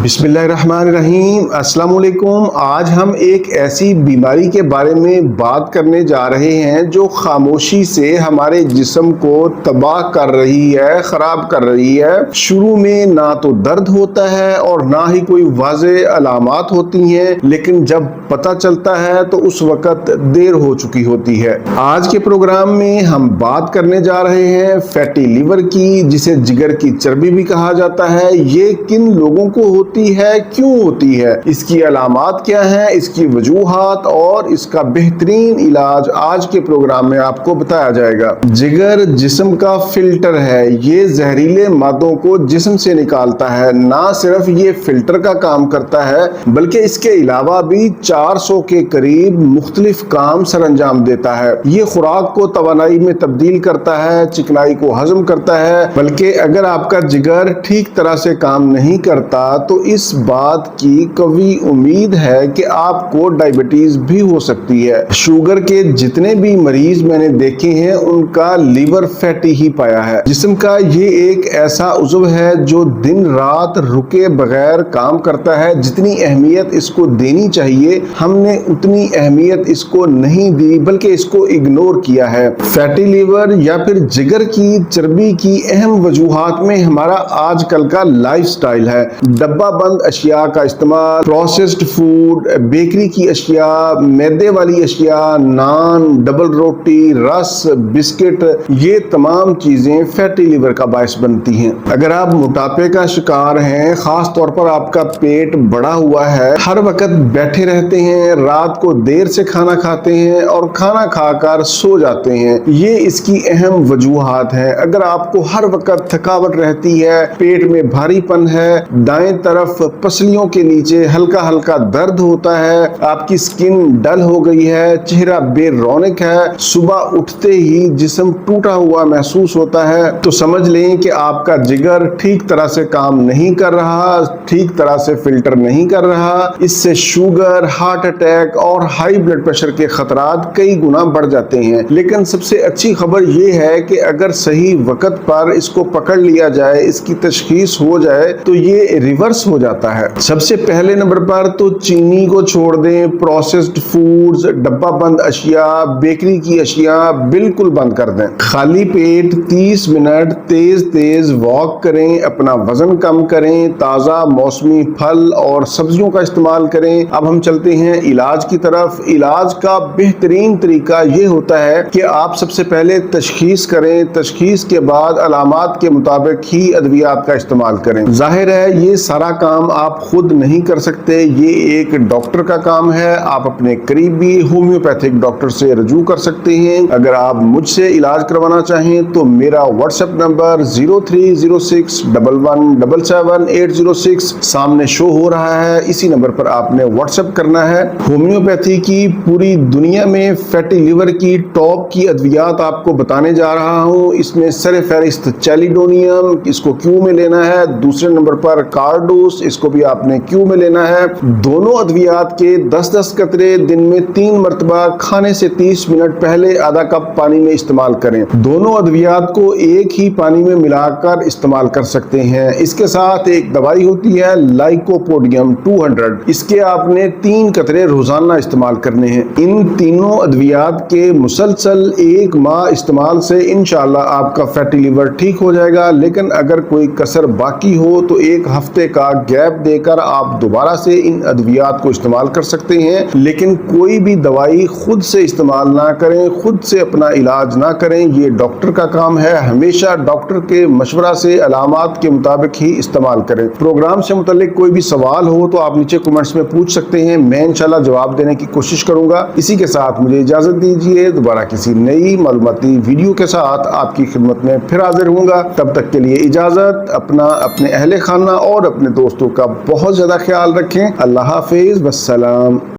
बिस्मिल्लाहिर्रहमानिर्रहीम। अस्सलाम वालेकुम। आज हम एक ऐसी बीमारी के बारे में बात करने जा रहे हैं जो खामोशी से हमारे जिस्म को तबाह कर रही है, खराब कर रही है। शुरू में ना तो दर्द होता है और ना ही कोई वाज़ेह अलामात होती हैं, लेकिन जब पता चलता है तो उस वक़्त देर हो चुकी होती है। आज के प्रोग्राम में हम बात करने जा रहे हैं फैटी लिवर की, जिसे जिगर की चर्बी भी कहा जाता है। ये किन लोगों को होती है, क्यों होती है, इसकी अलामात क्या हैं, इसकी वजूहात और इसका बेहतरीन इलाज आज के प्रोग्राम में आपको बताया जाएगा। जिगर जिस्म का फिल्टर है। ये जहरीले मादों को जिस्म से निकालता है। ना सिर्फ ये फिल्टर का काम करता है, बल्कि इसके अलावा भी 400 के करीब मुख्तलिफ काम सरअंजाम देता है। ये खुराक को तवानाई में तब्दील करता है, चिकनाई को हजम करता है। बल्कि अगर आपका जिगर ठीक तरह से काम नहीं करता तो इस बात की कवी उम्मीद है कि आपको डायबिटीज भी हो सकती है। शुगर के जितने भी मरीज मैंने देखे हैं उनका लीवर फैटी ही पाया है। जिस्म का ये एक ऐसा उज़्व है जो दिन रात रुके बगैर काम करता है। जितनी अहमियत इसको देनी चाहिए हमने उतनी अहमियत इसको नहीं दी, बल्कि इसको इग्नोर किया है। फैटी लीवर या फिर जिगर की चर्बी की अहम वजूहात में हमारा आजकल का लाइफस्टाइल है। डब्बा बंद अशिया का इस्तेमाल, प्रोसेस्ड फूड, बेकरी की अशिया, मैदे वाली अशिया, नान, डबल रोटी, रस, बिस्किट, ये तमाम चीजें फैटी लिवर का बायस बनती हैं। अगर आप मोटापे का शिकार हैं, खास तौर पर आपका पेट बड़ा हुआ है, हर वक्त बैठे रहते हैं, रात को देर से खाना खाते हैं और खाना खाकर सो जाते हैं, ये इसकी अहम वजूहात है। अगर आपको हर वक्त थकावट रहती है, पेट में भारीपन है, दाएं तरफ पसलियों के नीचे हल्का हल्का दर्द होता है, आपकी स्किन डल हो गई है, चेहरा बेरौनक है, सुबह उठते ही जिस्म टूटा हुआ महसूस होता है, तो समझ लें कि आपका जिगर ठीक तरह से काम नहीं कर रहा, ठीक तरह से फिल्टर नहीं कर रहा। इससे शुगर, हार्ट अटैक और हाई ब्लड प्रेशर के खतरात कई गुना बढ़ जाते हैं। लेकिन सबसे अच्छी खबर यह है कि अगर सही वक्त पर इसको पकड़ लिया जाए, इसकी तशखीस हो जाए, तो ये रिवर्स हो जाता है। सबसे पहले नंबर पर तो चीनी को छोड़ दें, प्रोसेस्ड फूड्स, डब्बा बंद अशिया, बेकरी की अशिया बिल्कुल बंद कर दें। खाली पेट 30 मिनट तेज तेज वॉक करें, अपना वजन कम करें, ताज़ा मौसमी फल और सब्जियों का इस्तेमाल करें। अब हम चलते हैं इलाज की तरफ। इलाज का बेहतरीन तरीका ये होता है कि आप सबसे पहले तशखीस करें, तशखीस के बाद अलामात के मुताबिक ही अद्वियात का इस्तेमाल करें। जाहिर है ये सारा काम आप खुद नहीं कर सकते, ये एक डॉक्टर का काम है। आप अपने करीबी होम्योपैथिक डॉक्टर से रजू कर सकते हैं। अगर आप मुझसे इलाज करवाना चाहें तो मेरा व्हाट्सएप नंबर 030611777806 सामने शो हो रहा है। इसी नंबर पर आपने व्हाट्सएप करना है। होम्योपैथी की पूरी दुनिया में फैटी लिवर की टॉप की अद्वियात आपको बताने जा रहा हूँ। इसमें सर फहरिस्त चैलिडोनियम, इसको क्यू में लेना है। दूसरे नंबर पर कार्डोस, इसको भी आपने क्यू में लेना है। दोनों अद्वियात के 10-10 कतरे दिन में 3 मरतबा खाने से 30 मिनट पहले आधा कप पानी में इस्तेमाल करें। दोनों अद्वियात को एक ही पानी में मिलाकर इस्तेमाल कर सकते हैं। इसके साथ एक दवाई होती है लाइकोपोडियम 200, इसके आपने 3 कतरे रोजाना इस्तेमाल करने हैं। इन तीनों अद्वियात के मुसलसल 1 माह इस्तेमाल से इंशाल्लाह आपका फैटी लिवर ठीक हो जाएगा। लेकिन अगर कोई कसर बाकी हो तो 1 हफ्ते का गैप देकर आप दोबारा से इन अद्वियात को इस्तेमाल कर सकते हैं। लेकिन कोई भी दवाई खुद से इस्तेमाल ना करें, खुद से अपना इलाज ना करें, ये डॉक्टर का काम है। हमेशा डॉक्टर के मशवरा से अलामात के मुताबिक ही इस्तेमाल करें। प्रोग्राम से मुतालिक कोई भी सवाल हो तो आप नीचे कमेंट्स में पूछ सकते हैं, मैं इंशाल्लाह जवाब देने की कोशिश करूंगा। इसी के साथ मुझे इजाजत दीजिए, दोबारा किसी नई मालूमाती वीडियो के साथ आपकी खिदमत में फिर हाजिर होऊंगा। तब तक के लिए इजाजत। अपना, अपने अहले खाना और अपने दोस्तों का बहुत ज्यादा ख्याल रखें। अल्लाह हाफिज, वस्सलाम।